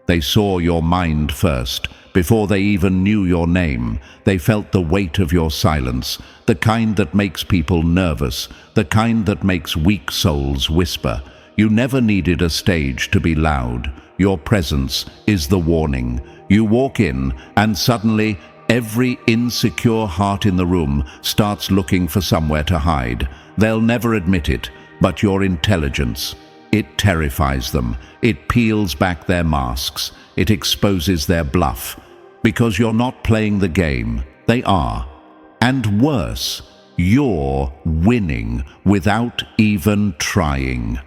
They saw your mind first. Before they even knew your name, they felt the weight of your silence, the kind that makes people nervous, the kind that makes weak souls whisper. You never needed a stage to be loud. Your presence is the warning. You walk in, and suddenly, every insecure heart in the room starts looking for somewhere to hide. They'll never admit it, but your intelligence, it terrifies them. It peels back their masks. It exposes their bluff. Because you're not playing the game, they are. And worse, you're winning without even trying.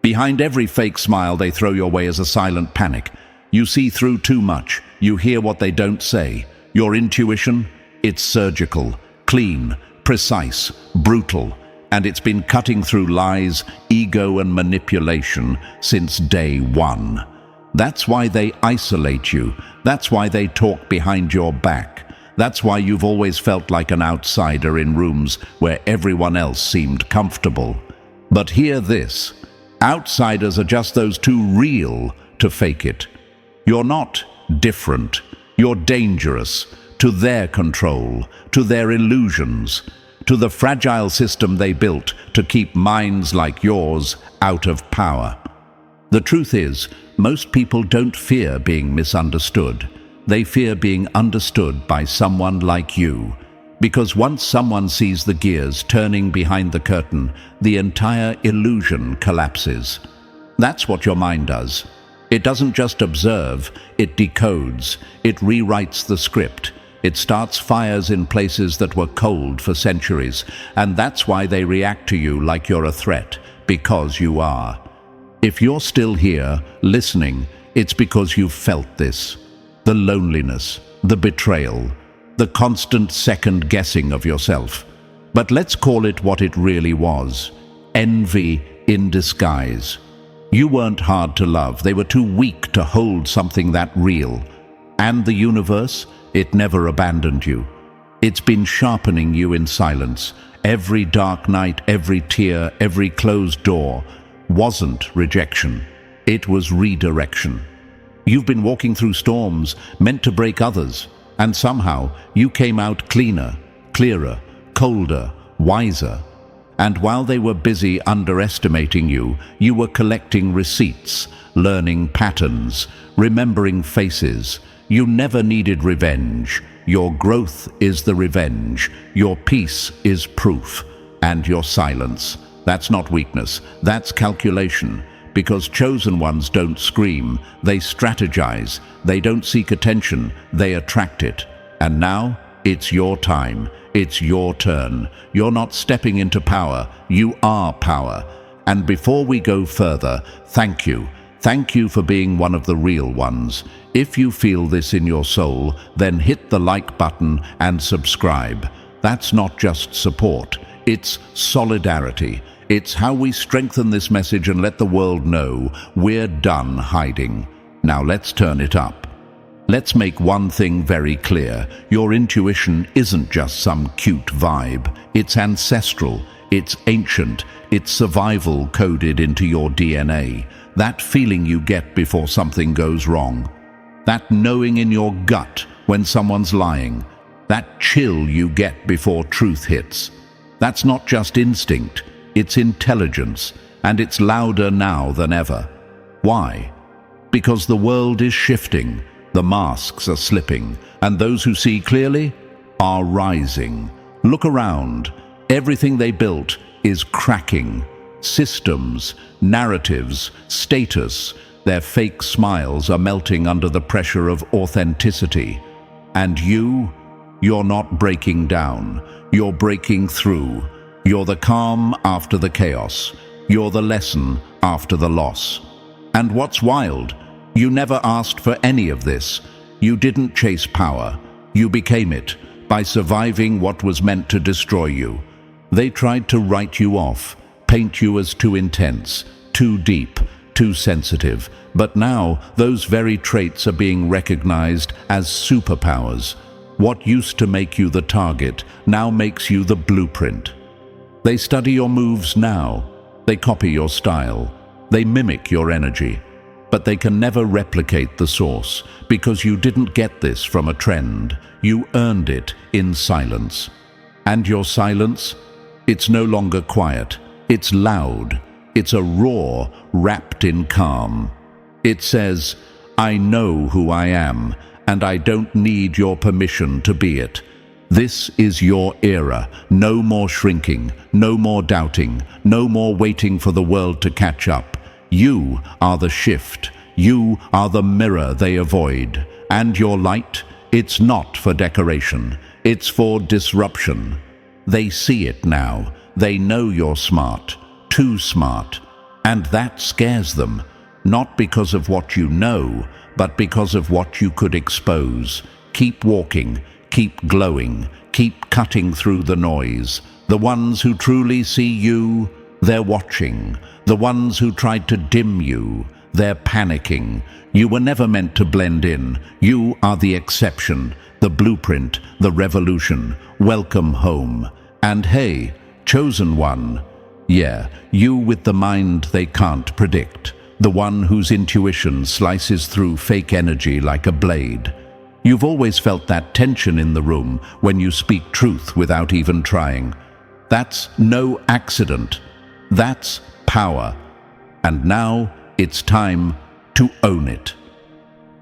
Behind every fake smile they throw your way is a silent panic. You see through too much. You hear what they don't say. Your intuition, it's surgical, clean, precise, brutal, and it's been cutting through lies, ego, and manipulation since day one. That's why they isolate you. That's why they talk behind your back. That's why you've always felt like an outsider in rooms where everyone else seemed comfortable. But hear this. Outsiders are just those too real to fake it. You're not different. You're dangerous to their control, to their illusions, to the fragile system they built to keep minds like yours out of power. The truth is, most people don't fear being misunderstood. They fear being understood by someone like you. Because once someone sees the gears turning behind the curtain, the entire illusion collapses. That's what your mind does. It doesn't just observe, it decodes, it rewrites the script. It starts fires in places that were cold for centuries, and that's why they react to you like you're a threat, because you are. If you're still here, listening, it's because you've felt this. The loneliness, the betrayal, the constant second-guessing of yourself. But let's call it what it really was. Envy in disguise. You weren't hard to love. They were too weak to hold something that real. And the universe, it never abandoned you. It's been sharpening you in silence. Every dark night, every tear, every closed door wasn't rejection. It was redirection. You've been walking through storms, meant to break others, and somehow you came out cleaner, clearer, colder, wiser. And while they were busy underestimating you, you were collecting receipts, learning patterns, remembering faces. You never needed revenge. Your growth is the revenge. Your peace is proof. And your silence. That's not weakness. That's calculation. Because chosen ones don't scream. They strategize. They don't seek attention. They attract it. And now, it's your time. It's your turn. You're not stepping into power. You are power. And before we go further, thank you. Thank you for being one of the real ones. If you feel this in your soul, then hit the like button and subscribe. That's not just support. It's solidarity. It's how we strengthen this message and let the world know we're done hiding. Now let's turn it up. Let's make one thing very clear. Your intuition isn't just some cute vibe. It's ancestral. It's ancient. It's survival coded into your DNA. That feeling you get before something goes wrong. That knowing in your gut when someone's lying. That chill you get before truth hits. That's not just instinct. It's intelligence, and it's louder now than ever. Why? Because the world is shifting, the masks are slipping, and those who see clearly are rising. Look around. Everything they built is cracking. Systems, narratives, status, their fake smiles are melting under the pressure of authenticity. And you're not breaking down. You're breaking through. You're the calm after the chaos. You're the lesson after the loss. And what's wild, you never asked for any of this. You didn't chase power. You became it by surviving what was meant to destroy you. They tried to write you off, paint you as too intense, too deep, too sensitive. But now, those very traits are being recognized as superpowers. What used to make you the target now makes you the blueprint. They study your moves now. They copy your style. They mimic your energy. but they can never replicate the source, because you didn't get this from a trend. You earned it in silence. And your silence? It's no longer quiet. It's loud. It's a roar wrapped in calm. It says, I know who I am, and I don't need your permission to be it. This is your era. No more shrinking, no more doubting, no more waiting for the world to catch up. You are the shift. You are the mirror they avoid. And your light, it's not for decoration. It's for disruption. They see it now. They know you're smart, too smart. And that scares them, not because of what you know, but because of what you could expose. Keep walking, keep glowing, keep cutting through the noise. The ones who truly see you, they're watching. The ones who tried to dim you, they're panicking. You were never meant to blend in. You are the exception, the blueprint, the revolution. Welcome home. And hey, chosen one. Yeah, you with the mind they can't predict. The one whose intuition slices through fake energy like a blade. You've always felt that tension in the room when you speak truth without even trying. That's no accident. That's power. And now it's time to own it.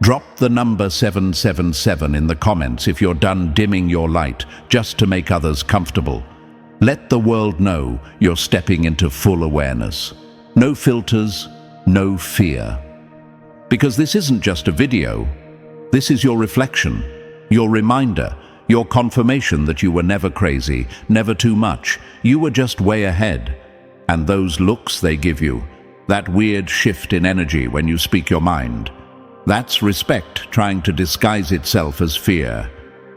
Drop the number 777 in the comments if you're done dimming your light just to make others comfortable. Let the world know you're stepping into full awareness. No filters, no fear. Because this isn't just a video. This is your reflection, your reminder, your confirmation that you were never crazy, never too much. You were just way ahead. And those looks they give you, that weird shift in energy when you speak your mind, that's respect trying to disguise itself as fear.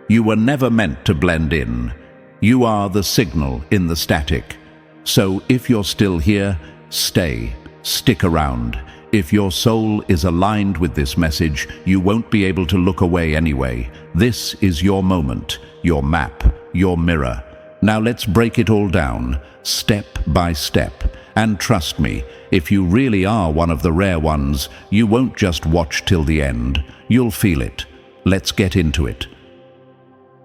You were never meant to blend in. You are the signal in the static. So if you're still here, stay, stick around. If your soul is aligned with this message, you won't be able to look away anyway. This is your moment, your map, your mirror. Now let's break it all down, step by step. And trust me, if you really are one of the rare ones, you won't just watch till the end. You'll feel it. Let's get into it.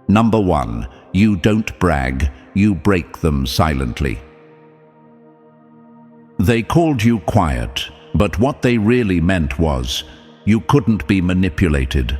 Number 1, you don't brag, you break them silently. They called you quiet, but what they really meant was, you couldn't be manipulated.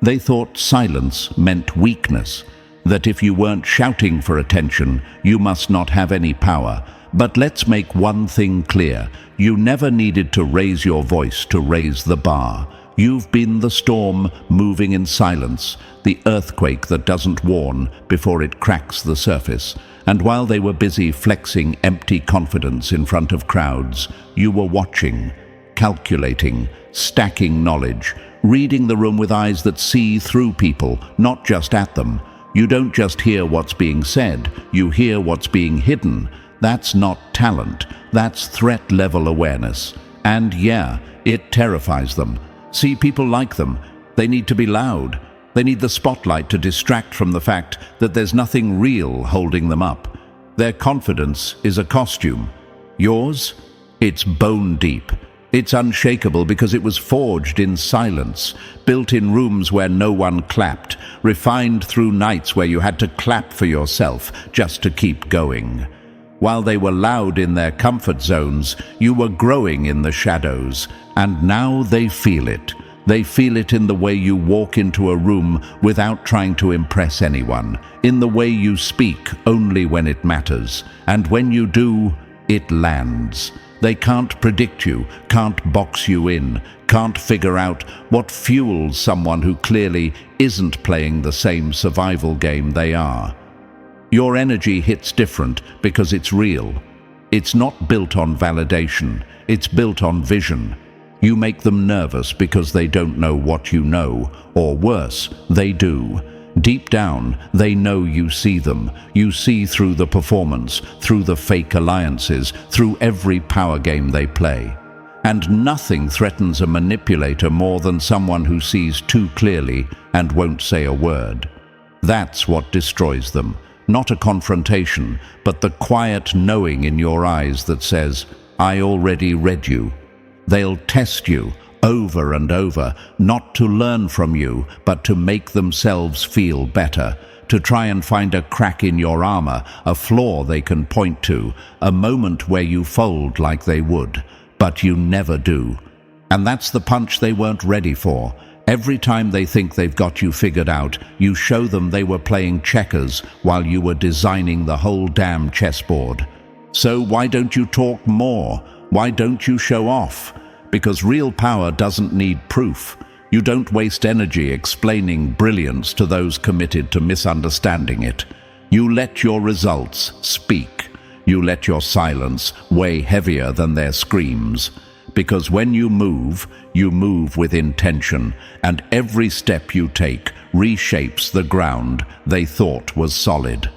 They thought silence meant weakness, that if you weren't shouting for attention, you must not have any power. But let's make one thing clear. You never needed to raise your voice to raise the bar. You've been the storm moving in silence, the earthquake that doesn't warn before it cracks the surface. And while they were busy flexing empty confidence in front of crowds, you were watching, calculating, stacking knowledge, reading the room with eyes that see through people, not just at them. You don't just hear what's being said, you hear what's being hidden. That's not talent, that's threat-level awareness. And yeah, it terrifies them. See, people like them. They need to be loud. They need the spotlight to distract from the fact that there's nothing real holding them up. Their confidence is a costume. Yours? It's bone deep. It's unshakable because it was forged in silence, built in rooms where no one clapped, refined through nights where you had to clap for yourself just to keep going. While they were loud in their comfort zones, you were growing in the shadows, and now they feel it. They feel it in the way you walk into a room without trying to impress anyone, in the way you speak only when it matters, and when you do, it lands. They can't predict you, can't box you in, can't figure out what fuels someone who clearly isn't playing the same survival game they are. Your energy hits different because it's real. It's not built on validation, it's built on vision. You make them nervous because they don't know what you know, or worse, they do. Deep down, they know you see them. You see through the performance, through the fake alliances, through every power game they play. And nothing threatens a manipulator more than someone who sees too clearly and won't say a word. That's what destroys them. Not a confrontation, but the quiet knowing in your eyes that says, I already read you. They'll test you, over and over, not to learn from you, but to make themselves feel better, to try and find a crack in your armor, a flaw they can point to, a moment where you fold like they would, but you never do. And that's the punch they weren't ready for. Every time they think they've got you figured out, you show them they were playing checkers while you were designing the whole damn chessboard. So why don't you talk more? Why don't you show off? Because real power doesn't need proof. You don't waste energy explaining brilliance to those committed to misunderstanding it. You let your results speak. You let your silence weigh heavier than their screams. Because when you move with intention, and every step you take reshapes the ground they thought was solid.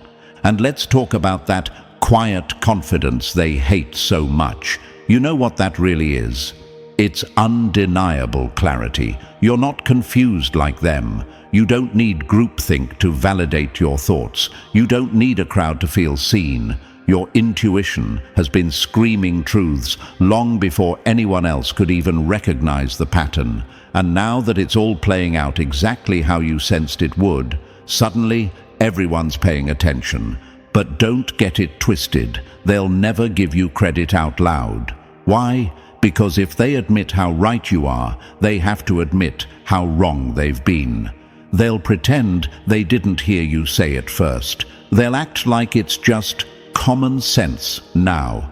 And let's talk about that quiet confidence they hate so much. You know what that really is? It's undeniable clarity. You're not confused like them. You don't need groupthink to validate your thoughts. You don't need a crowd to feel seen. Your intuition has been screaming truths long before anyone else could even recognize the pattern. And now that it's all playing out exactly how you sensed it would, suddenly everyone's paying attention. But don't get it twisted. They'll never give you credit out loud. Why? Because if they admit how right you are, they have to admit how wrong they've been. They'll pretend they didn't hear you say it first. They'll act like it's just common sense now.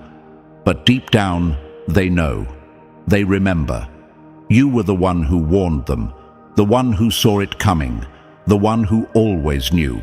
But deep down, they know. They remember. You were the one who warned them, the one who saw it coming, the one who always knew.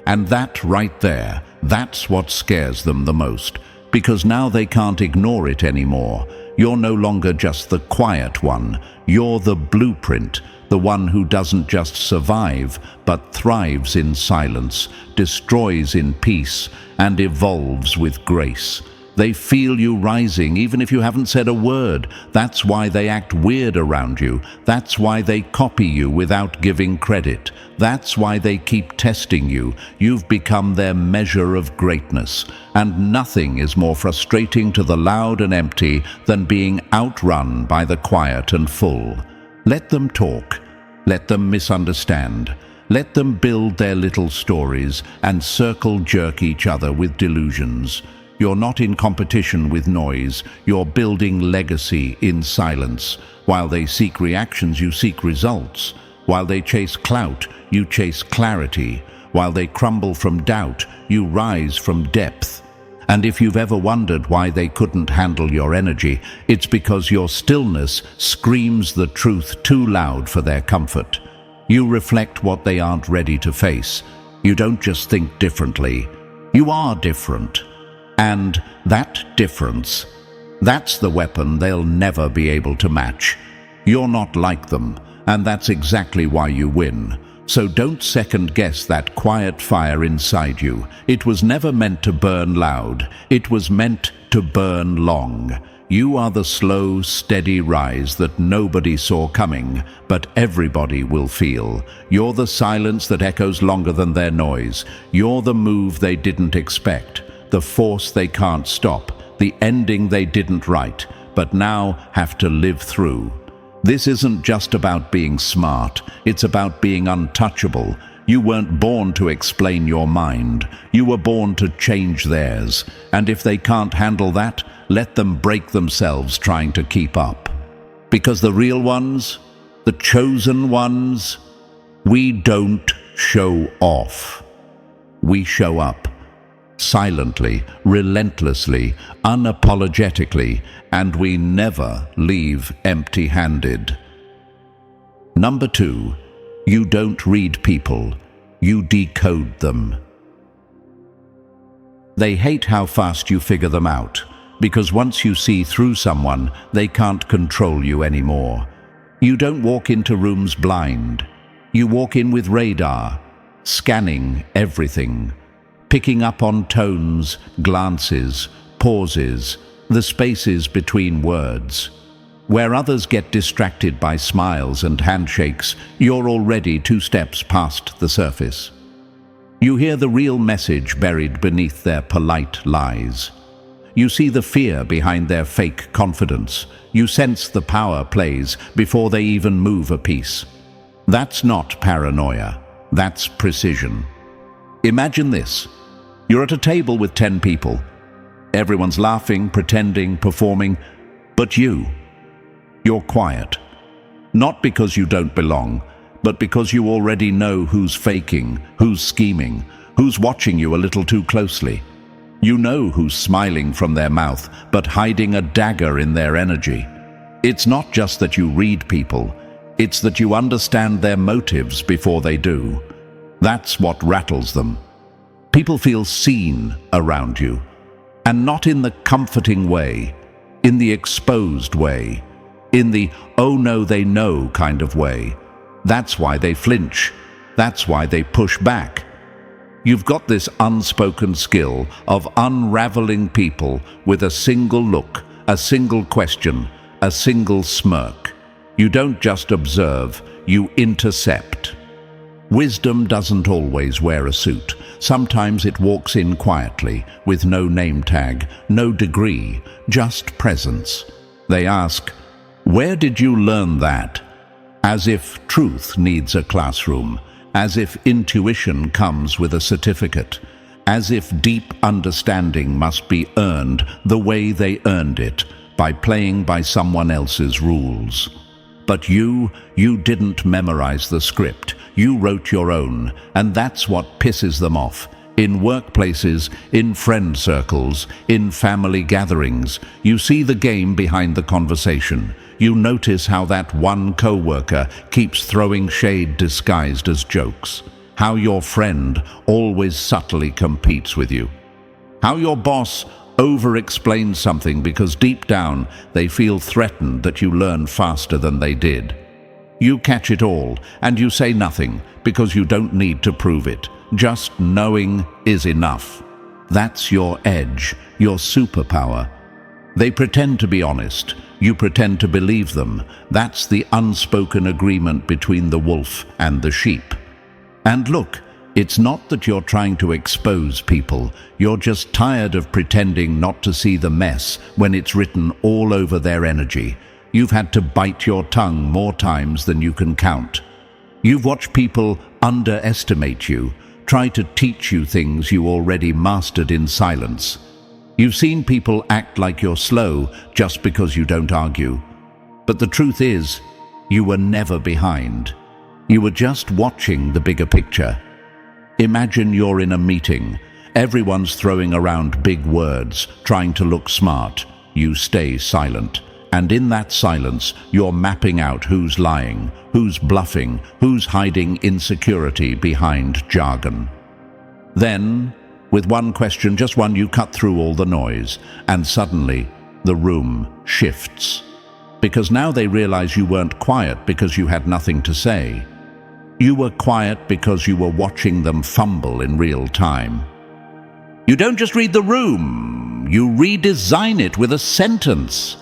And that right there, that's what scares them the most, because now they can't ignore it anymore. You're no longer just the quiet one. You're the blueprint, the one who doesn't just survive, but thrives in silence, destroys in peace, and evolves with grace. They feel you rising even if you haven't said a word. That's why they act weird around you. That's why they copy you without giving credit. That's why they keep testing you. You've become their measure of greatness. And nothing is more frustrating to the loud and empty than being outrun by the quiet and full. Let them talk. Let them misunderstand. Let them build their little stories and circle jerk each other with delusions. You're not in competition with noise. You're building legacy in silence. While they seek reactions, you seek results. While they chase clout, you chase clarity. While they crumble from doubt, you rise from depth. And if you've ever wondered why they couldn't handle your energy, it's because your stillness screams the truth too loud for their comfort. You reflect what they aren't ready to face. You don't just think differently. You are different. And that difference, that's the weapon they'll never be able to match. You're not like them, and that's exactly why you win. So don't second-guess that quiet fire inside you. It was never meant to burn loud. It was meant to burn long. You are the slow, steady rise that nobody saw coming, but everybody will feel. You're the silence that echoes longer than their noise. You're the move they didn't expect, the force they can't stop, the ending they didn't write, but now have to live through. This isn't just about being smart, it's about being untouchable. You weren't born to explain your mind. You were born to change theirs. And if they can't handle that, let them break themselves trying to keep up. Because the real ones, the chosen ones, we don't show off. We show up. Silently, relentlessly, unapologetically, and we never leave empty-handed. Number 2. You don't read people, you decode them. They hate how fast you figure them out, because once you see through someone, they can't control you anymore. You don't walk into rooms blind. You walk in with radar, scanning everything, picking up on tones, glances, pauses, the spaces between words. Where others get distracted by smiles and handshakes, you're already 2 steps past the surface. You hear the real message buried beneath their polite lies. You see the fear behind their fake confidence. You sense the power plays before they even move a piece. That's not paranoia. That's precision. Imagine this. You're at a table with 10 people. Everyone's laughing, pretending, performing, but you're quiet. Not because you don't belong, but because you already know who's faking, who's scheming, who's watching you a little too closely. You know who's smiling from their mouth, but hiding a dagger in their energy. It's not just that you read people, it's that you understand their motives before they do. That's what rattles them. People feel seen around you, and not in the comforting way, in the exposed way, in the "oh no, they know" kind of way. That's why they flinch. That's why they push back. You've got this unspoken skill of unraveling people with a single look, a single question, a single smirk. You don't just observe, you intercept. Wisdom doesn't always wear a suit. Sometimes it walks in quietly, with no name tag, no degree, just presence. They ask, "Where did you learn that?" As if truth needs a classroom, as if intuition comes with a certificate, as if deep understanding must be earned the way they earned it, by playing by someone else's rules. But you didn't memorize the script. You wrote your own, and that's what pisses them off. In workplaces, in friend circles, in family gatherings, you see the game behind the conversation. You notice how that one coworker keeps throwing shade disguised as jokes. How your friend always subtly competes with you. How your boss over-explains something because deep down they feel threatened that you learn faster than they did. You catch it all, and you say nothing because you don't need to prove it. Just knowing is enough. That's your edge, your superpower. They pretend to be honest. You pretend to believe them. That's the unspoken agreement between the wolf and the sheep. And look, it's not that you're trying to expose people. You're just tired of pretending not to see the mess when it's written all over their energy. You've had to bite your tongue more times than you can count. You've watched people underestimate you, try to teach you things you already mastered in silence. You've seen people act like you're slow just because you don't argue. But the truth is, you were never behind. You were just watching the bigger picture. Imagine you're in a meeting. Everyone's throwing around big words, trying to look smart. You stay silent. And in that silence, you're mapping out who's lying, who's bluffing, who's hiding insecurity behind jargon. Then, with one question, just one, you cut through all the noise, and suddenly the room shifts. Because now they realize you weren't quiet because you had nothing to say. You were quiet because you were watching them fumble in real time. You don't just read the room, you redesign it with a sentence.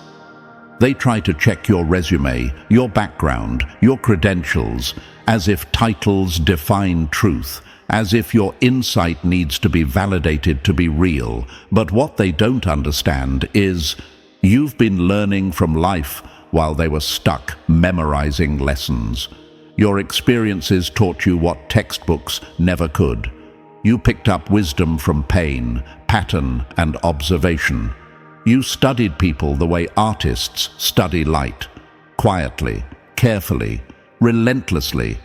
They try to check your resume, your background, your credentials, as if titles define truth, as if your insight needs to be validated to be real. But what they don't understand is you've been learning from life while they were stuck memorizing lessons. Your experiences taught you what textbooks never could. You picked up wisdom from pain, pattern, and observation. You studied people the way artists study light, quietly, carefully, relentlessly.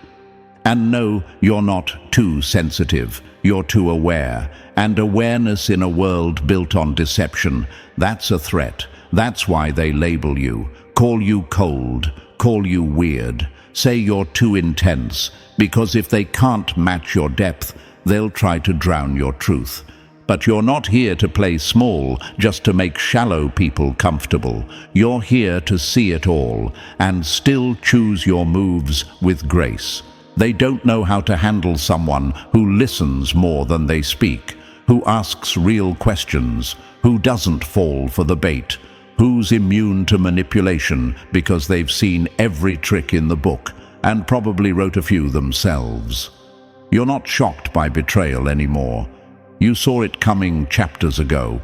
And no, you're not too sensitive, you're too aware. And awareness in a world built on deception, that's a threat. That's why they label you, call you cold, call you weird, say you're too intense, because if they can't match your depth, they'll try to drown your truth. But you're not here to play small just to make shallow people comfortable. You're here to see it all and still choose your moves with grace. They don't know how to handle someone who listens more than they speak, who asks real questions, who doesn't fall for the bait, who's immune to manipulation because they've seen every trick in the book and probably wrote a few themselves. You're not shocked by betrayal anymore. You saw it coming chapters ago.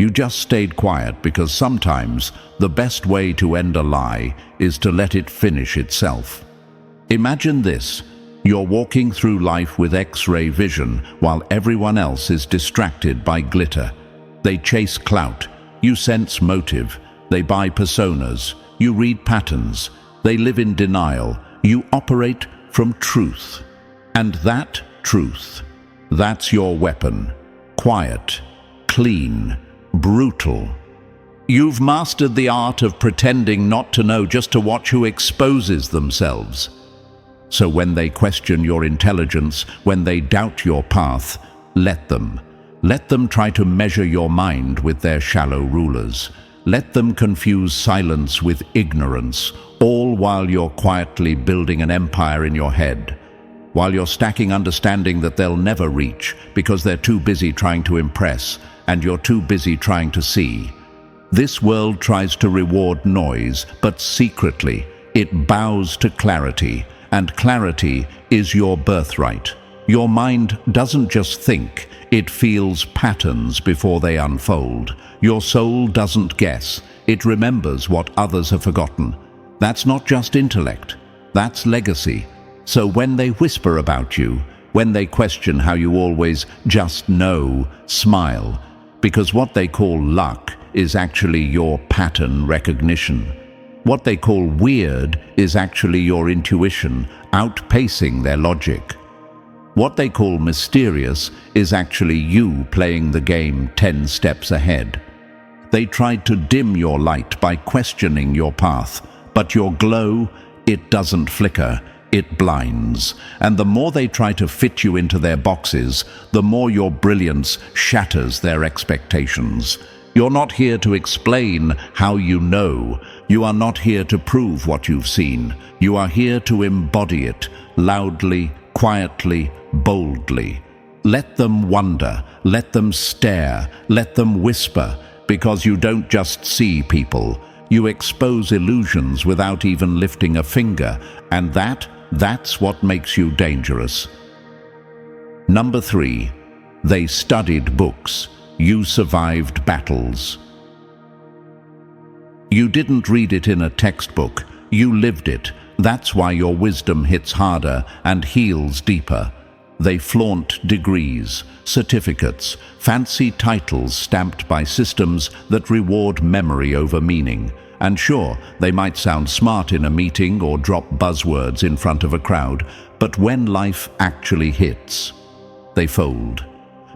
You just stayed quiet because sometimes the best way to end a lie is to let it finish itself. Imagine this. You're walking through life with X-ray vision while everyone else is distracted by glitter. They chase clout. You sense motive. They buy personas. You read patterns. They live in denial. You operate from truth. And that truth, that's your weapon. Quiet, clean, brutal. You've mastered the art of pretending not to know just to watch who exposes themselves. So when they question your intelligence, when they doubt your path, let them. Let them try to measure your mind with their shallow rulers. Let them confuse silence with ignorance, all while you're quietly building an empire in your head. While you're stacking understanding that they'll never reach because they're too busy trying to impress and you're too busy trying to see. This world tries to reward noise, but secretly it bows to clarity. And clarity is your birthright. Your mind doesn't just think, it feels patterns before they unfold. Your soul doesn't guess, it remembers what others have forgotten. That's not just intellect, that's legacy. So when they whisper about you, when they question how you always just know, smile, because what they call luck is actually your pattern recognition. What they call weird is actually your intuition outpacing their logic. What they call mysterious is actually you playing the game 10 steps ahead. They tried to dim your light by questioning your path, but your glow, it doesn't flicker, it blinds. And the more they try to fit you into their boxes, the more your brilliance shatters their expectations. You're not here to explain how you know. You are not here to prove what you've seen. You are here to embody it, loudly, quietly, boldly. Let them wonder, let them stare, let them whisper, because you don't just see people. You expose illusions without even lifting a finger, and that's what makes you dangerous. Number 3, they studied books. You survived battles. You didn't read it in a textbook, you lived it. That's why your wisdom hits harder and heals deeper. They flaunt degrees, certificates, fancy titles stamped by systems that reward memory over meaning. And sure, they might sound smart in a meeting or drop buzzwords in front of a crowd, but when life actually hits, they fold.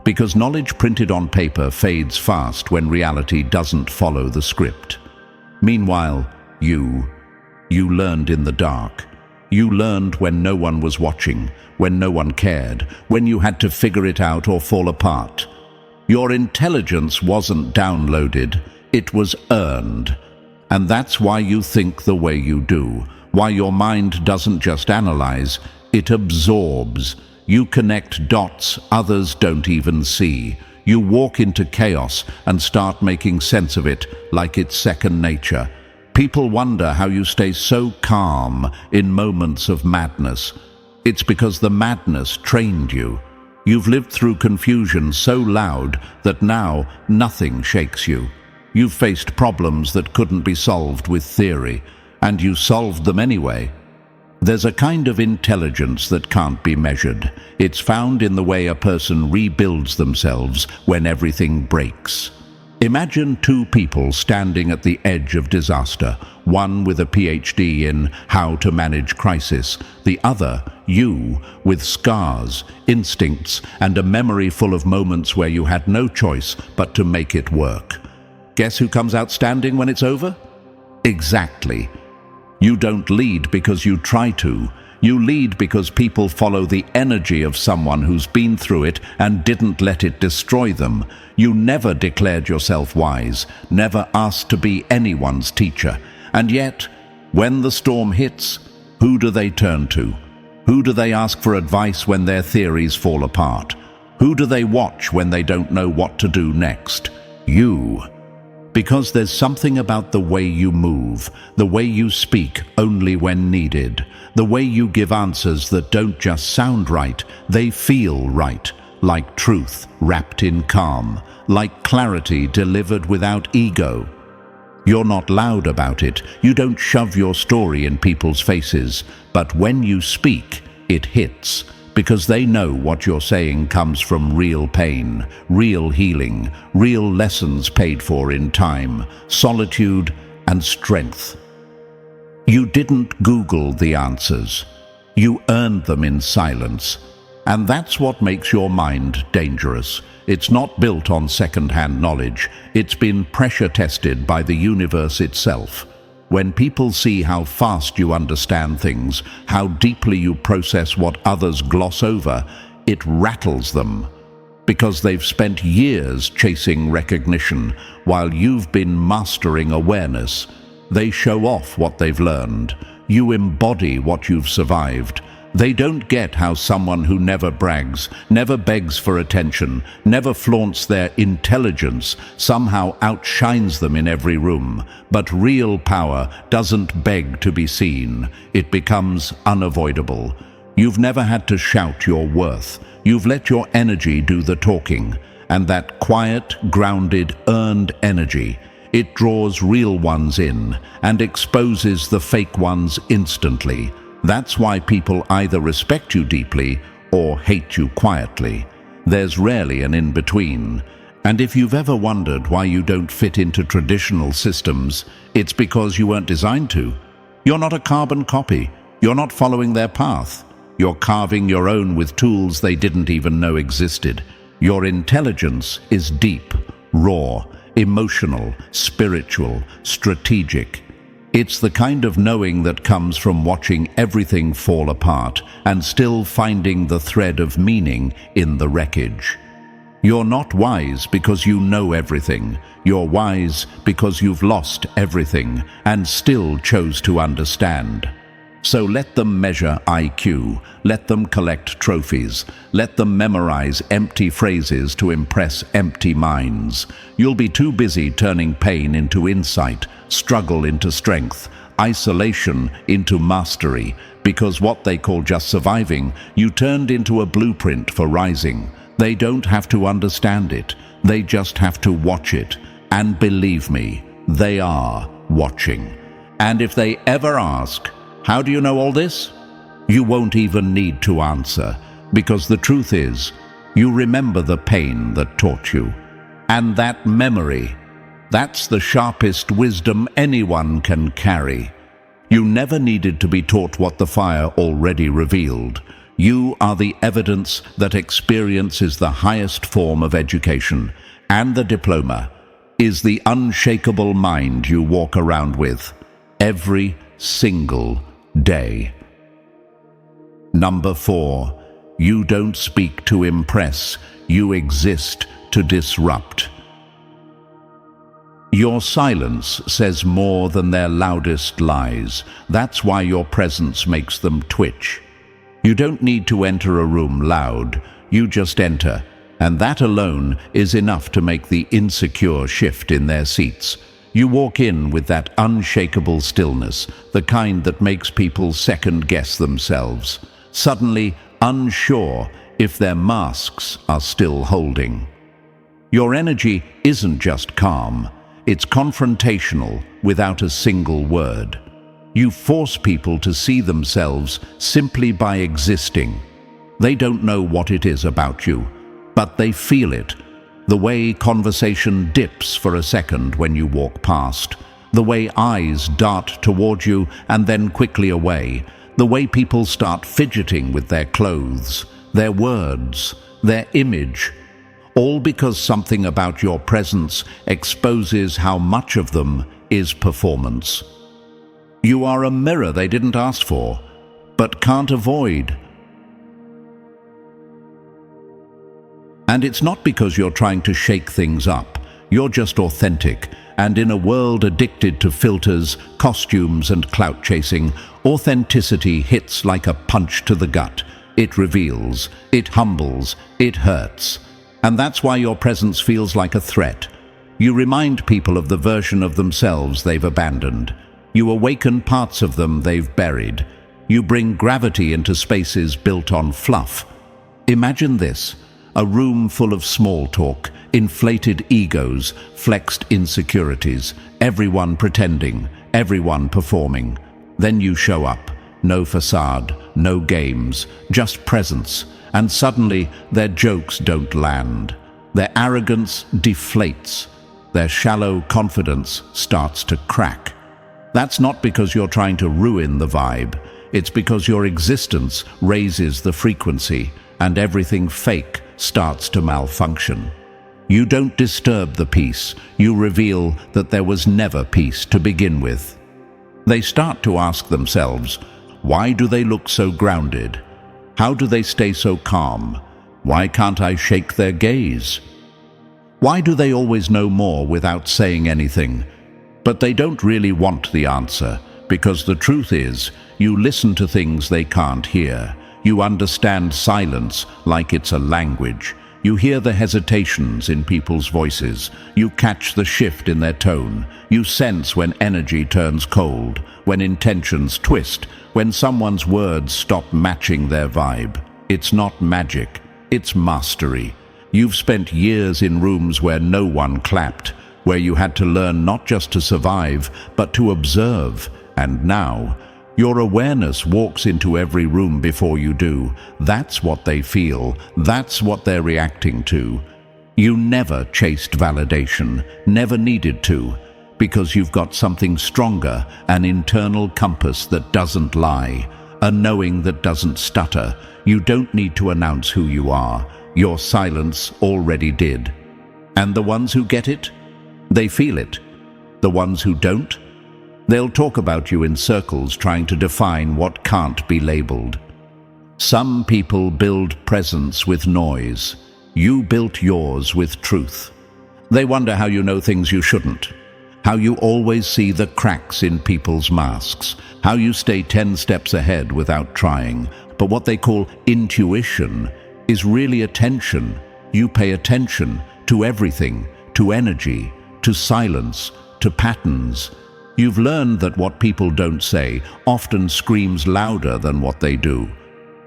Because knowledge printed on paper fades fast when reality doesn't follow the script. Meanwhile, you learned in the dark. You learned when no one was watching, when no one cared, when you had to figure it out or fall apart. Your intelligence wasn't downloaded, it was earned. And that's why you think the way you do, why your mind doesn't just analyze, it absorbs. You connect dots others don't even see. You walk into chaos and start making sense of it like it's second nature. People wonder how you stay so calm in moments of madness. It's because the madness trained you. You've lived through confusion so loud that now nothing shakes you. You've faced problems that couldn't be solved with theory, and you solved them anyway. There's a kind of intelligence that can't be measured. It's found in the way a person rebuilds themselves when everything breaks. Imagine two people standing at the edge of disaster, one with a PhD in how to manage crisis, the other, you, with scars, instincts, and a memory full of moments where you had no choice but to make it work. Guess who comes out standing when it's over? Exactly. You don't lead because you try to. You lead because people follow the energy of someone who's been through it and didn't let it destroy them. You never declared yourself wise, never asked to be anyone's teacher. And yet, when the storm hits, who do they turn to? Who do they ask for advice when their theories fall apart? Who do they watch when they don't know what to do next? You. Because there's something about the way you move, the way you speak only when needed, the way you give answers that don't just sound right, they feel right. like truth wrapped in calm, like clarity delivered without ego. You're not loud about it. You don't shove your story in people's faces. But when you speak, it hits, because they know what you're saying comes from real pain, real healing, real lessons paid for in time, solitude, and strength. You didn't Google the answers. You earned them in silence. And that's what makes your mind dangerous. It's not built on second-hand knowledge. It's been pressure-tested by the universe itself. When people see how fast you understand things, how deeply you process what others gloss over, it rattles them. Because they've spent years chasing recognition, while you've been mastering awareness. They show off what they've learned. You embody what you've survived. They don't get how someone who never brags, never begs for attention, never flaunts their intelligence, somehow outshines them in every room. But real power doesn't beg to be seen. It becomes unavoidable. You've never had to shout your worth. You've let your energy do the talking. And that quiet, grounded, earned energy, it draws real ones in and exposes the fake ones instantly. That's why people either respect you deeply or hate you quietly. There's rarely an in-between. And if you've ever wondered why you don't fit into traditional systems, it's because you weren't designed to. You're not a carbon copy. You're not following their path. You're carving your own with tools they didn't even know existed. Your intelligence is deep, raw, emotional, spiritual, strategic. It's the kind of knowing that comes from watching everything fall apart and still finding the thread of meaning in the wreckage. You're not wise because you know everything. You're wise because you've lost everything and still chose to understand. So let them measure IQ, let them collect trophies, let them memorize empty phrases to impress empty minds. You'll be too busy turning pain into insight, struggle into strength, isolation into mastery, because what they call just surviving, you turned into a blueprint for rising. They don't have to understand it, they just have to watch it. And believe me, they are watching. And if they ever ask, "How do you know all this?" you won't even need to answer, because the truth is, you remember the pain that taught you. And that memory, that's the sharpest wisdom anyone can carry. You never needed to be taught what the fire already revealed. You are the evidence that experience is the highest form of education, and the diploma is the unshakable mind you walk around with every single day. Number 4, you don't speak to impress, you exist to disrupt. Your silence says more than their loudest lies. That's why your presence makes them twitch. You don't need to enter a room loud, you just enter, and that alone is enough to make the insecure shift in their seats. You walk in with that unshakable stillness, the kind that makes people second-guess themselves, suddenly unsure if their masks are still holding. Your energy isn't just calm, it's confrontational without a single word. You force people to see themselves simply by existing. They don't know what it is about you, but they feel it. The way conversation dips for a second when you walk past, the way eyes dart toward you and then quickly away, the way people start fidgeting with their clothes, their words, their image, all because something about your presence exposes how much of them is performance. You are a mirror they didn't ask for, but can't avoid. And it's not because you're trying to shake things up. You're just authentic. And in a world addicted to filters, costumes, and clout chasing, authenticity hits like a punch to the gut. It reveals, it humbles, it hurts. And that's why your presence feels like a threat. You remind people of the version of themselves they've abandoned. You awaken parts of them they've buried. You bring gravity into spaces built on fluff. Imagine this. A room full of small talk, inflated egos, flexed insecurities, everyone pretending, everyone performing. Then you show up. No facade, no games, just presence, and suddenly their jokes don't land. Their arrogance deflates. Their shallow confidence starts to crack. That's not because you're trying to ruin the vibe. It's because your existence raises the frequency, and everything fake starts to malfunction. You don't disturb the peace. You reveal that there was never peace to begin with. They start to ask themselves, why do they look so grounded? How do they stay so calm? Why can't I shake their gaze? Why do they always know more without saying anything? But they don't really want the answer, because the truth is, you listen to things they can't hear. You understand silence like it's a language. You hear the hesitations in people's voices. You catch the shift in their tone. You sense when energy turns cold, when intentions twist, when someone's words stop matching their vibe. It's not magic, it's mastery. You've spent years in rooms where no one clapped, where you had to learn not just to survive, but to observe. And now, your awareness walks into every room before you do. That's what they feel. That's what they're reacting to. You never chased validation, never needed to, because you've got something stronger, an internal compass that doesn't lie, a knowing that doesn't stutter. You don't need to announce who you are. Your silence already did. And the ones who get it, they feel it. The ones who don't, they'll talk about you in circles trying to define what can't be labeled. Some people build presence with noise. You built yours with truth. They wonder how you know things you shouldn't, how you always see the cracks in people's masks, how you stay 10 steps ahead without trying. But what they call intuition is really attention. You pay attention to everything, to energy, to silence, to patterns. You've learned that what people don't say often screams louder than what they do.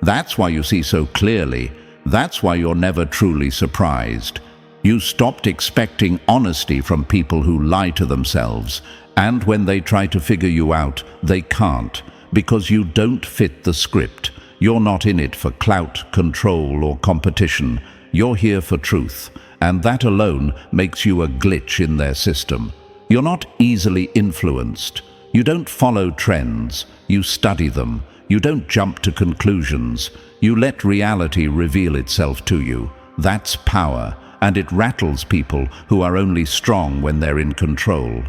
That's why you see so clearly. That's why you're never truly surprised. You stopped expecting honesty from people who lie to themselves, and when they try to figure you out, they can't, because you don't fit the script. You're not in it for clout, control, or competition. You're here for truth, and that alone makes you a glitch in their system. You're not easily influenced. You don't follow trends. You study them. You don't jump to conclusions. You let reality reveal itself to you. That's power, and it rattles people who are only strong when they're in control.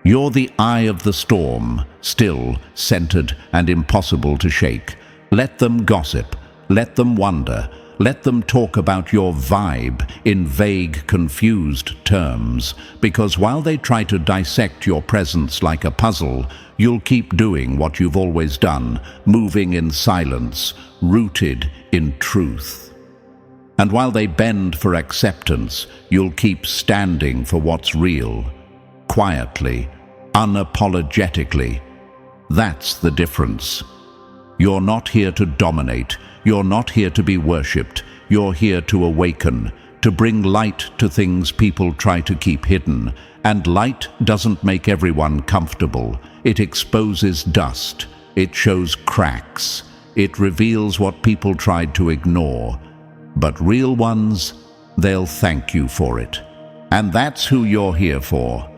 You're the eye of the storm, still, centered, and impossible to shake. Let them gossip. Let them wonder. Let them talk about your vibe in vague, confused terms, because while they try to dissect your presence like a puzzle, you'll keep doing what you've always done, moving in silence, rooted in truth. And while they bend for acceptance, you'll keep standing for what's real, quietly, unapologetically. That's the difference. You're not here to dominate. You're not here to be worshipped. You're here to awaken, to bring light to things people try to keep hidden. And light doesn't make everyone comfortable. It exposes dust. It shows cracks. It reveals what people tried to ignore. But real ones, they'll thank you for it. And that's who you're here for.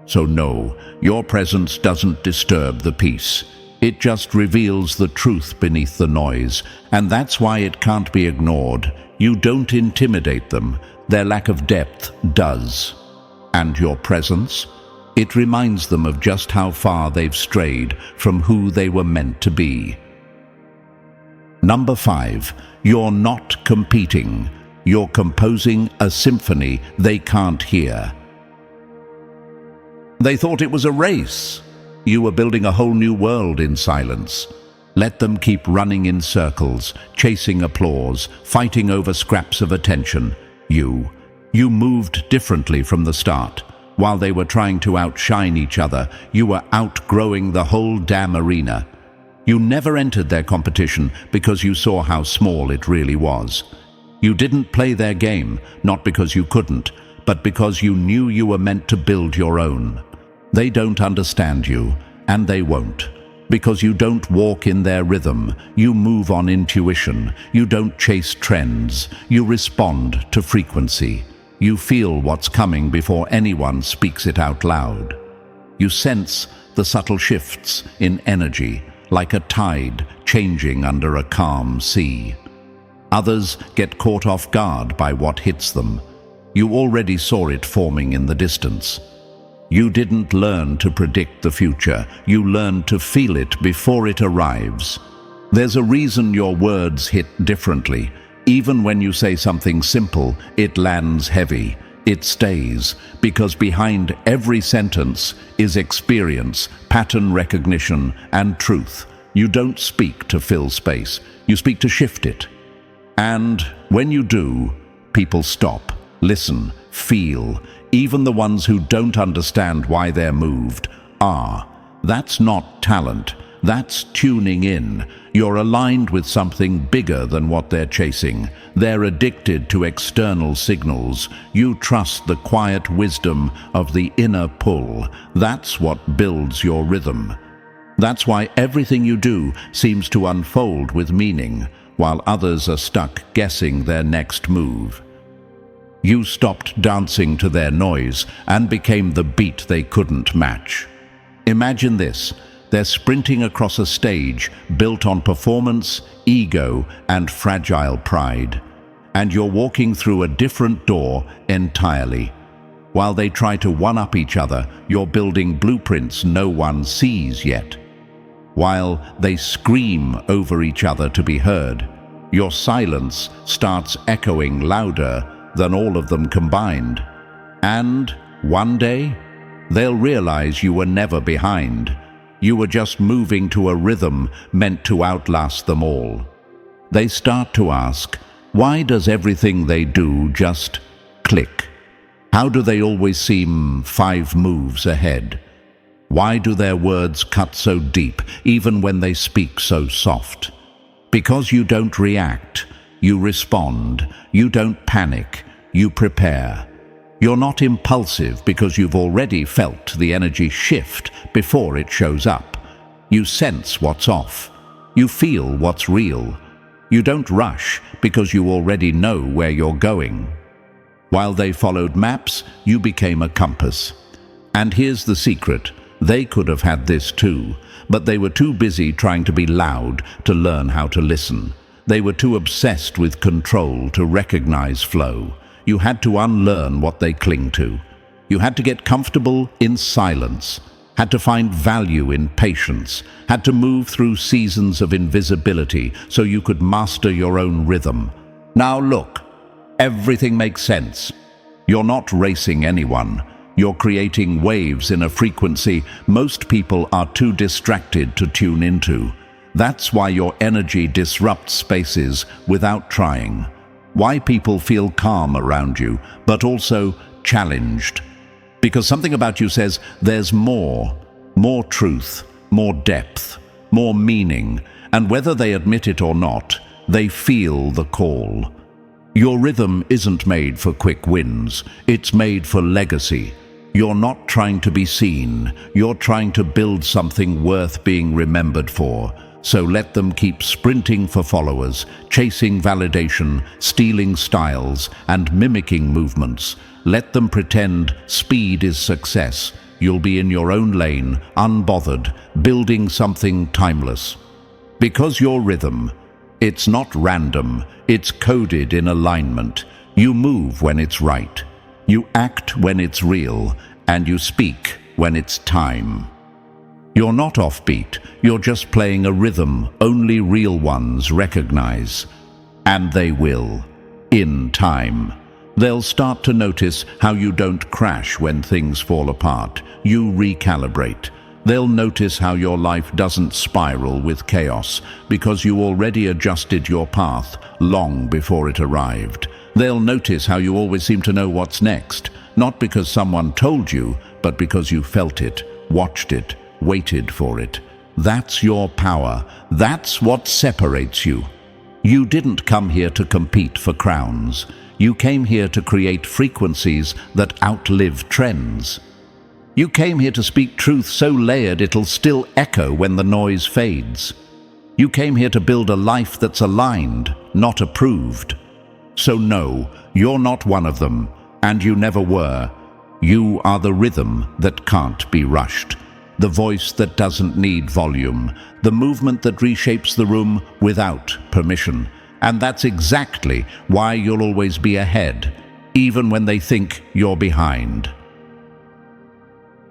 So no, your presence doesn't disturb the peace. It just reveals the truth beneath the noise, and that's why it can't be ignored. You don't intimidate them. Their lack of depth does. And your presence? It reminds them of just how far they've strayed from who they were meant to be. Number 5, you're not competing. You're composing a symphony they can't hear. They thought it was a race. You were building a whole new world in silence. Let them keep running in circles, chasing applause, fighting over scraps of attention. You moved differently from the start. While they were trying to outshine each other, you were outgrowing the whole damn arena. You never entered their competition because you saw how small it really was. You didn't play their game, not because you couldn't, but because you knew you were meant to build your own. They don't understand you, and they won't. Because you don't walk in their rhythm, you move on intuition, you don't chase trends, you respond to frequency. You feel what's coming before anyone speaks it out loud. You sense the subtle shifts in energy, like a tide changing under a calm sea. Others get caught off guard by what hits them. You already saw it forming in the distance. You didn't learn to predict the future, you learned to feel it before it arrives. There's a reason your words hit differently. Even when you say something simple, it lands heavy. It stays, because behind every sentence is experience, pattern recognition, and truth. You don't speak to fill space, you speak to shift it. And when you do, people stop, listen, feel. Even the ones who don't understand why they're moved are. That's not talent, that's tuning in. You're aligned with something bigger than what they're chasing. They're addicted to external signals. You trust the quiet wisdom of the inner pull. That's what builds your rhythm. That's why everything you do seems to unfold with meaning, while others are stuck guessing their next move. You stopped dancing to their noise and became the beat they couldn't match. Imagine this. They're sprinting across a stage built on performance, ego, and fragile pride. And you're walking through a different door entirely. While they try to one-up each other, you're building blueprints no one sees yet. While they scream over each other to be heard, your silence starts echoing louder than all of them combined. And one day, they'll realize you were never behind. You were just moving to a rhythm meant to outlast them all. They start to ask, why does everything they do just click? How do they always seem 5 moves ahead? Why do their words cut so deep, even when they speak so soft? Because you don't react, you respond. You don't panic, you prepare. You're not impulsive because you've already felt the energy shift before it shows up. You sense what's off. You feel what's real. You don't rush because you already know where you're going. While they followed maps, you became a compass. And here's the secret. They could have had this too, but they were too busy trying to be loud to learn how to listen. They were too obsessed with control to recognize flow. You had to unlearn what they cling to. You had to get comfortable in silence, had to find value in patience, had to move through seasons of invisibility so you could master your own rhythm. Now look, everything makes sense. You're not racing anyone. You're creating waves in a frequency most people are too distracted to tune into. That's why your energy disrupts spaces without trying. Why people feel calm around you, but also challenged. Because something about you says there's more truth, more depth, more meaning, and whether they admit it or not, they feel the call. Your rhythm isn't made for quick wins, it's made for legacy. You're not trying to be seen, you're trying to build something worth being remembered for. So let them keep sprinting for followers, chasing validation, stealing styles, and mimicking movements. Let them pretend speed is success. You'll be in your own lane, unbothered, building something timeless. Because your rhythm, it's not random, it's coded in alignment. You move when it's right. You act when it's real, and you speak when it's time. You're not offbeat, you're just playing a rhythm only real ones recognize. And they will, in time. They'll start to notice how you don't crash when things fall apart. You recalibrate. They'll notice how your life doesn't spiral with chaos because you already adjusted your path long before it arrived. They'll notice how you always seem to know what's next, not because someone told you, but because you felt it, watched it, waited for it. That's your power. That's what separates you. You didn't come here to compete for crowns. You came here to create frequencies that outlive trends. You came here to speak truth so layered it'll still echo when the noise fades. You came here to build a life that's aligned, not approved. So no, you're not one of them, and you never were. You are the rhythm that can't be rushed, the voice that doesn't need volume, the movement that reshapes the room without permission. And that's exactly why you'll always be ahead, even when they think you're behind.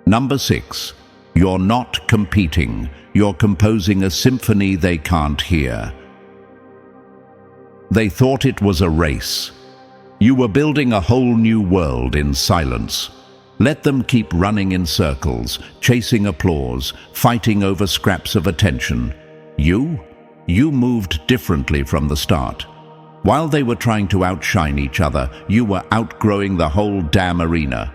Number 6. You're not competing. You're composing a symphony they can't hear. They thought it was a race. You were building a whole new world in silence. Let them keep running in circles, chasing applause, fighting over scraps of attention. You moved differently from the start. While they were trying to outshine each other, you were outgrowing the whole damn arena.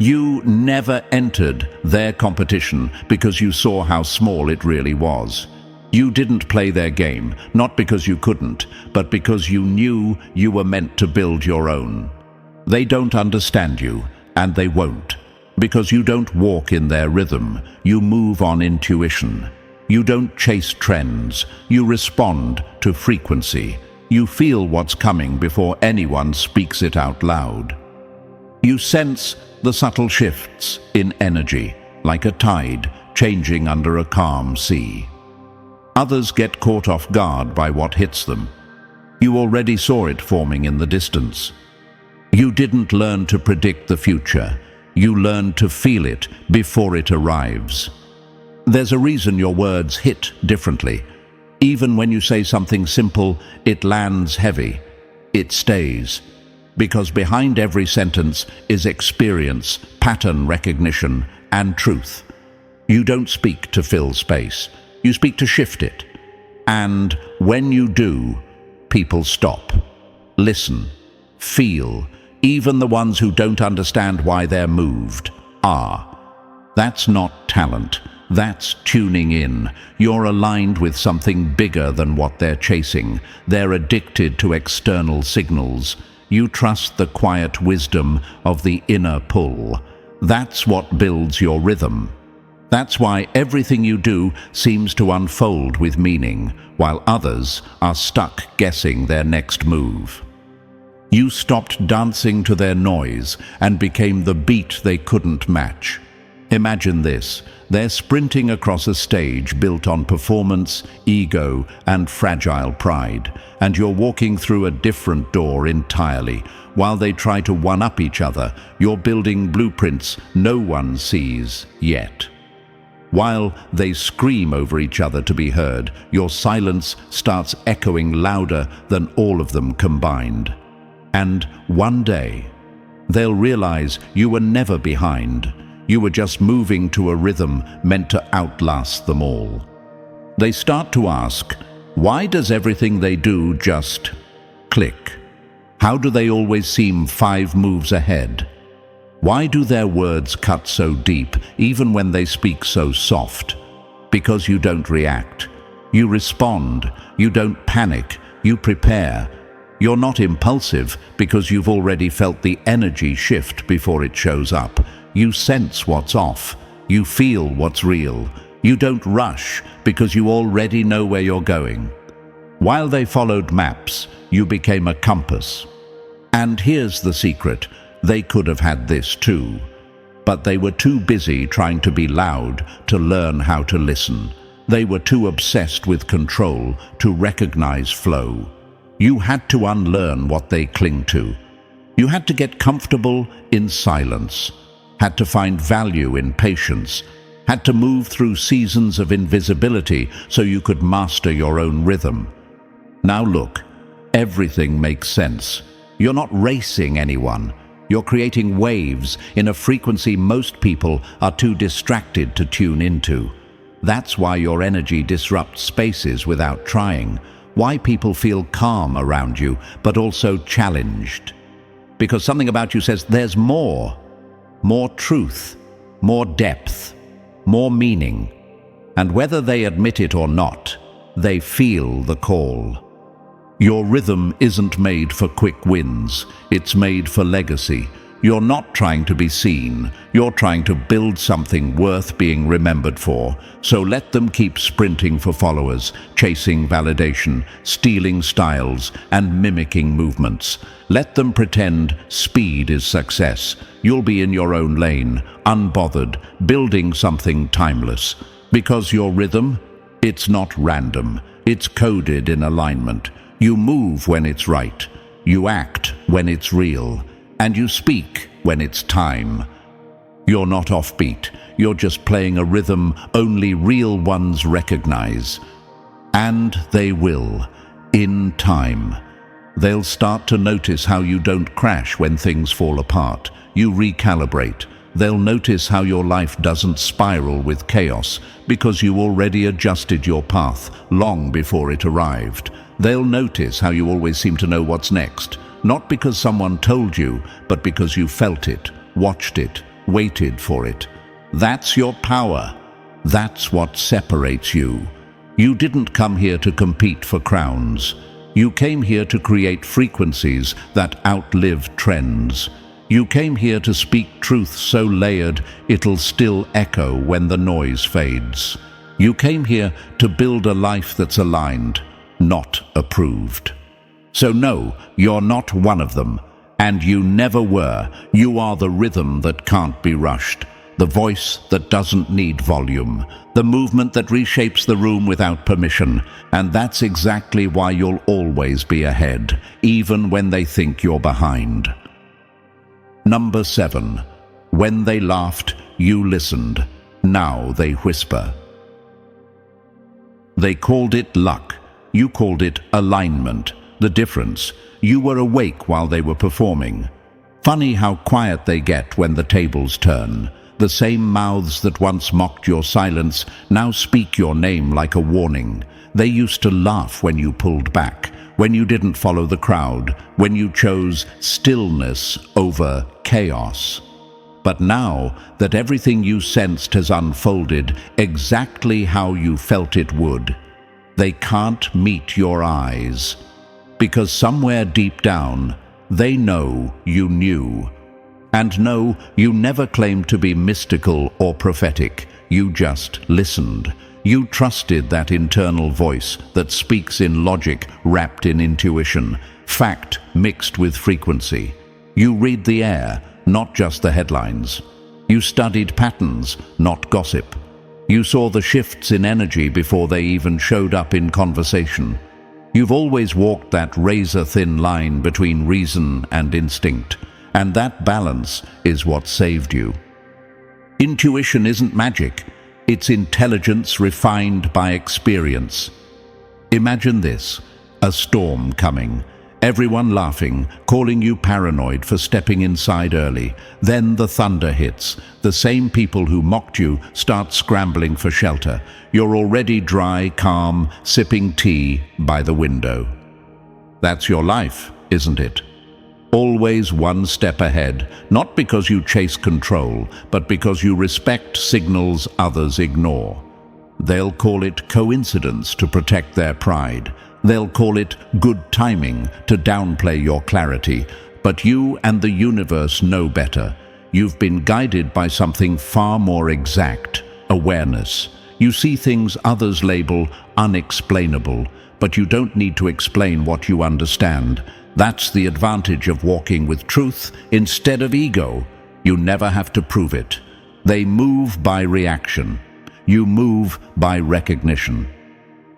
You never entered their competition because you saw how small it really was. You didn't play their game, not because you couldn't, but because you knew you were meant to build your own. They don't understand you, and they won't, because you don't walk in their rhythm. You move on intuition. You don't chase trends. You respond to frequency. You feel what's coming before anyone speaks it out loud. You sense the subtle shifts in energy, like a tide changing under a calm sea. Others get caught off guard by what hits them. You already saw it forming in the distance. You didn't learn to predict the future. You learned to feel it before it arrives. There's a reason your words hit differently. Even when you say something simple, it lands heavy. It stays. Because behind every sentence is experience, pattern recognition, and truth. You don't speak to fill space. You speak to shift it. And when you do, people stop, listen, feel. Even the ones who don't understand why they're moved are. That's not talent. That's tuning in. You're aligned with something bigger than what they're chasing. They're addicted to external signals. You trust the quiet wisdom of the inner pull. That's what builds your rhythm. That's why everything you do seems to unfold with meaning, while others are stuck guessing their next move. You stopped dancing to their noise and became the beat they couldn't match. Imagine this. They're sprinting across a stage built on performance, ego, and fragile pride, and you're walking through a different door entirely. While they try to one-up each other, you're building blueprints no one sees yet. While they scream over each other to be heard, your silence starts echoing louder than all of them combined. And one day, they'll realize you were never behind. You were just moving to a rhythm meant to outlast them all. They start to ask, why does everything they do just click? How do they always seem 5 moves ahead? Why do their words cut so deep, even when they speak so soft? Because you don't react. You respond. You don't panic. You prepare. You're not impulsive because you've already felt the energy shift before it shows up. You sense what's off. You feel what's real. You don't rush because you already know where you're going. While they followed maps, you became a compass. And here's the secret. They could have had this too. But they were too busy trying to be loud to learn how to listen. They were too obsessed with control to recognize flow. You had to unlearn what they cling to. You had to get comfortable in silence. Had to find value in patience, had to move through seasons of invisibility so you could master your own rhythm. Now look, everything makes sense. You're not racing anyone. You're creating waves in a frequency most people are too distracted to tune into. That's why your energy disrupts spaces without trying. Why people feel calm around you, but also challenged. Because something about you says there's more. More truth, more depth, more meaning. And whether they admit it or not, they feel the call. Your rhythm isn't made for quick wins, it's made for legacy. You're not trying to be seen, you're trying to build something worth being remembered for. So let them keep sprinting for followers, chasing validation, stealing styles, and mimicking movements. Let them pretend speed is success. You'll be in your own lane, unbothered, building something timeless. Because your rhythm, it's not random, it's coded in alignment. You move when it's right, you act when it's real, and you speak when it's time. You're not offbeat, you're just playing a rhythm only real ones recognize. And they will, in time. They'll start to notice how you don't crash when things fall apart. You recalibrate. They'll notice how your life doesn't spiral with chaos because you already adjusted your path long before it arrived. They'll notice how you always seem to know what's next, not because someone told you, but because you felt it, watched it, waited for it. That's your power. That's what separates you. You didn't come here to compete for crowns. You came here to create frequencies that outlive trends. You came here to speak truth so layered it'll still echo when the noise fades. You came here to build a life that's aligned, not approved. So no, you're not one of them, and you never were. You are the rhythm that can't be rushed, the voice that doesn't need volume, the movement that reshapes the room without permission, and that's exactly why you'll always be ahead, even when they think you're behind. Number 7. When they laughed, you listened. Now they whisper. They called it luck. You called it alignment. The difference, you were awake while they were performing. Funny how quiet they get when the tables turn. The same mouths that once mocked your silence now speak your name like a warning. They used to laugh when you pulled back, when you didn't follow the crowd, when you chose stillness over chaos. But now that everything you sensed has unfolded exactly how you felt it would, they can't meet your eyes. Because somewhere deep down, they know you knew. And no, you never claimed to be mystical or prophetic. You just listened. You trusted that internal voice that speaks in logic wrapped in intuition, fact mixed with frequency. You read the air, not just the headlines. You studied patterns, not gossip. You saw the shifts in energy before they even showed up in conversation. You've always walked that razor-thin line between reason and instinct, and that balance is what saved you. Intuition isn't magic, it's intelligence refined by experience. Imagine this, a storm coming, everyone laughing, calling you paranoid for stepping inside early. Then the thunder hits. The same people who mocked you start scrambling for shelter. You're already dry, calm, sipping tea by the window. That's your life, isn't it? Always one step ahead, not because you chase control, but because you respect signals others ignore. They'll call it coincidence to protect their pride. They'll call it good timing to downplay your clarity. But you and the universe know better. You've been guided by something far more exact, awareness. You see things others label unexplainable, but you don't need to explain what you understand. That's the advantage of walking with truth instead of ego. You never have to prove it. They move by reaction. You move by recognition.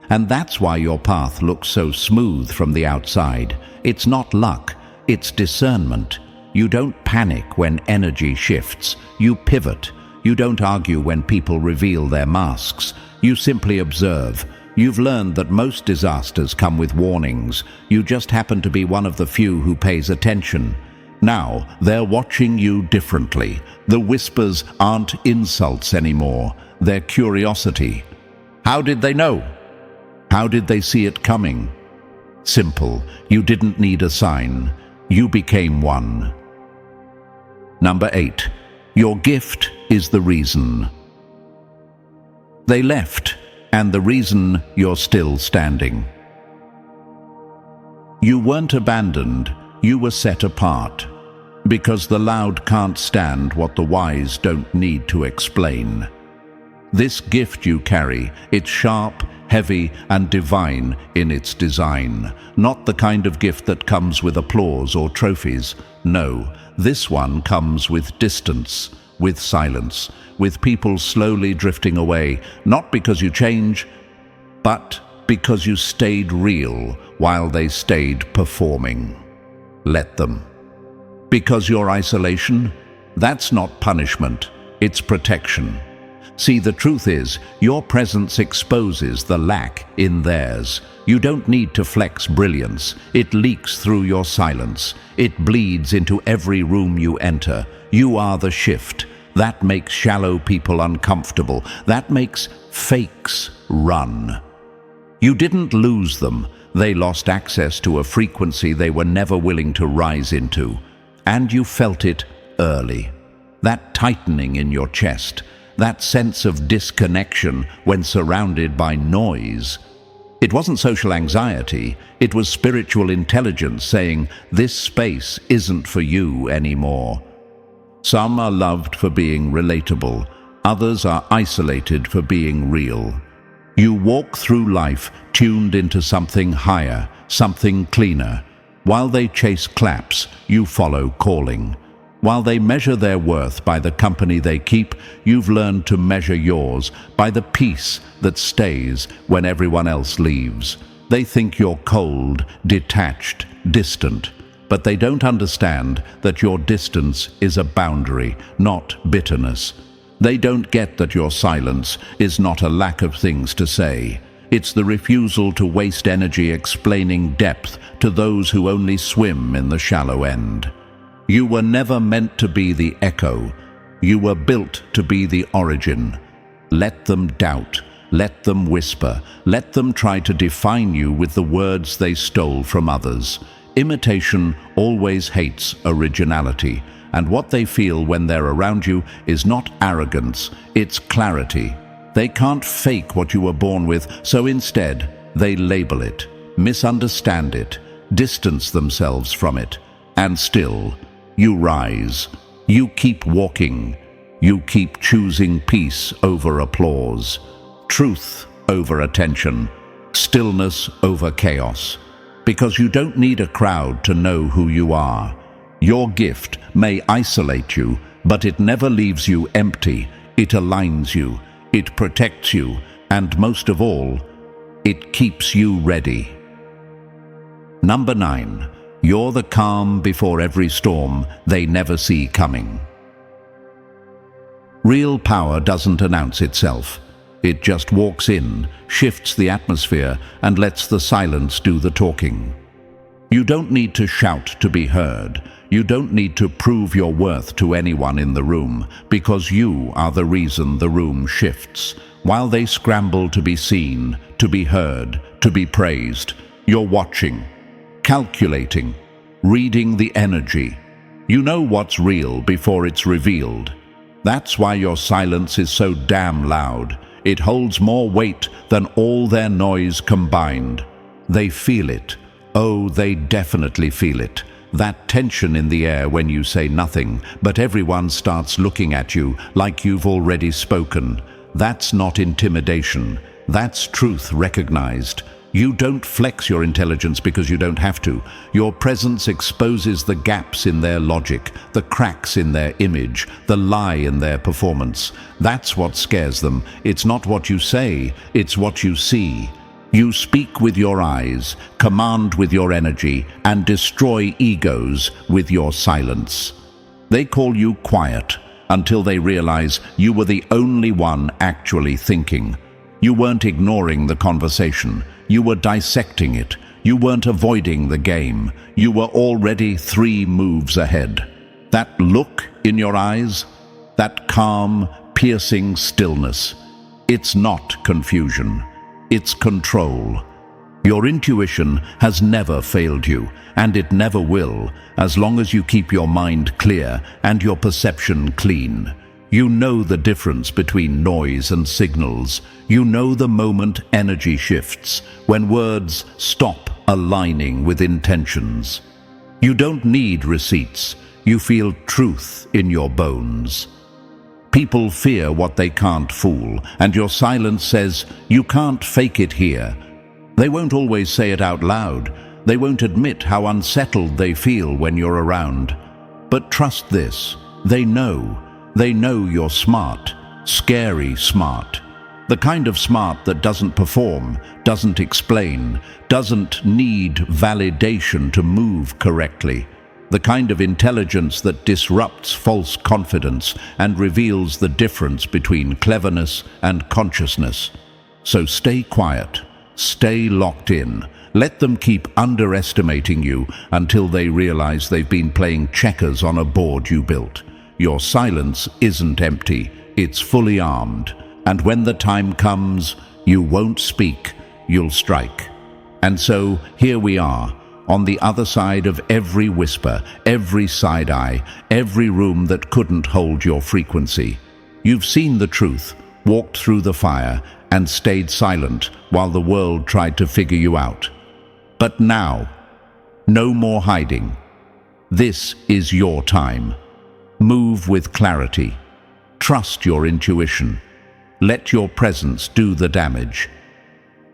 And that's why your path looks so smooth from the outside. It's not luck, it's discernment. You don't panic when energy shifts. You pivot. You don't argue when people reveal their masks. You simply observe. You've learned that most disasters come with warnings. You just happen to be one of the few who pays attention. Now, they're watching you differently. The whispers aren't insults anymore. They're curiosity. How did they know? How did they see it coming? Simple. You didn't need a sign. You became one. Number 8. Your gift is the reason. They left, and the reason you're still standing. You weren't abandoned, you were set apart. Because the loud can't stand what the wise don't need to explain. This gift you carry, it's sharp, heavy, and divine in its design. Not the kind of gift that comes with applause or trophies. No, this one comes with distance, with silence, with people slowly drifting away, not because you change, but because you stayed real while they stayed performing. Let them. Because your isolation, that's not punishment, it's protection. See, the truth is, your presence exposes the lack in theirs. You don't need to flex brilliance. It leaks through your silence. It bleeds into every room you enter. You are the shift. That makes shallow people uncomfortable. That makes fakes run. You didn't lose them. They lost access to a frequency they were never willing to rise into. And you felt it early. That tightening in your chest. That sense of disconnection when surrounded by noise. It wasn't social anxiety, it was spiritual intelligence saying, this space isn't for you anymore. Some are loved for being relatable, others are isolated for being real. You walk through life tuned into something higher, something cleaner. While they chase claps, you follow calling. While they measure their worth by the company they keep, you've learned to measure yours by the peace that stays when everyone else leaves. They think you're cold, detached, distant, but they don't understand that your distance is a boundary, not bitterness. They don't get that your silence is not a lack of things to say. It's the refusal to waste energy explaining depth to those who only swim in the shallow end. You were never meant to be the echo. You were built to be the origin. Let them doubt. Let them whisper. Let them try to define you with the words they stole from others. Imitation always hates originality, and what they feel when they're around you is not arrogance, it's clarity. They can't fake what you were born with, so instead, they label it, misunderstand it, distance themselves from it, and still, you rise. You keep walking. You keep choosing peace over applause, truth over attention, stillness over chaos. Because you don't need a crowd to know who you are. Your gift may isolate you, but it never leaves you empty. It aligns you, it protects you, and most of all, it keeps you ready. Number 9. You're the calm before every storm they never see coming. Real power doesn't announce itself. It just walks in, shifts the atmosphere, and lets the silence do the talking. You don't need to shout to be heard. You don't need to prove your worth to anyone in the room, because you are the reason the room shifts. While they scramble to be seen, to be heard, to be praised, you're watching, calculating, reading the energy. You know what's real before it's revealed. That's why your silence is so damn loud. It holds more weight than all their noise combined. They feel it. Oh, they definitely feel it. That tension in the air when you say nothing, but everyone starts looking at you like you've already spoken. That's not intimidation. That's truth recognized. You don't flex your intelligence because you don't have to. Your presence exposes the gaps in their logic, the cracks in their image, the lie in their performance. That's what scares them. It's not what you say, it's what you see. You speak with your eyes, command with your energy, and destroy egos with your silence. They call you quiet until they realize you were the only one actually thinking. You weren't ignoring the conversation. You were dissecting it. You weren't avoiding the game. You were already 3 moves ahead. That look in your eyes, that calm, piercing stillness, it's not confusion. It's control. Your intuition has never failed you, and it never will, as long as you keep your mind clear and your perception clean. You know the difference between noise and signals. You know the moment energy shifts, when words stop aligning with intentions. You don't need receipts. You feel truth in your bones. People fear what they can't fool, and your silence says, you can't fake it here. They won't always say it out loud. They won't admit how unsettled they feel when you're around. But trust this, they know. They know you're smart, scary smart. The kind of smart that doesn't perform, doesn't explain, doesn't need validation to move correctly. The kind of intelligence that disrupts false confidence and reveals the difference between cleverness and consciousness. So stay quiet, stay locked in. Let them keep underestimating you until they realize they've been playing checkers on a board you built. Your silence isn't empty, it's fully armed. And when the time comes, you won't speak, you'll strike. And so, here we are, on the other side of every whisper, every side-eye, every room that couldn't hold your frequency. You've seen the truth, walked through the fire, and stayed silent while the world tried to figure you out. But now, no more hiding. This is your time. Move with clarity. Trust your intuition. Let your presence do the damage.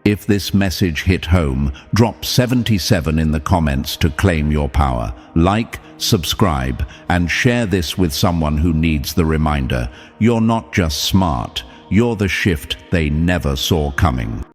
If this message hit home, drop 77 in the comments to claim your power. Like, subscribe, and share this with someone who needs the reminder. You're not just smart, you're the shift they never saw coming.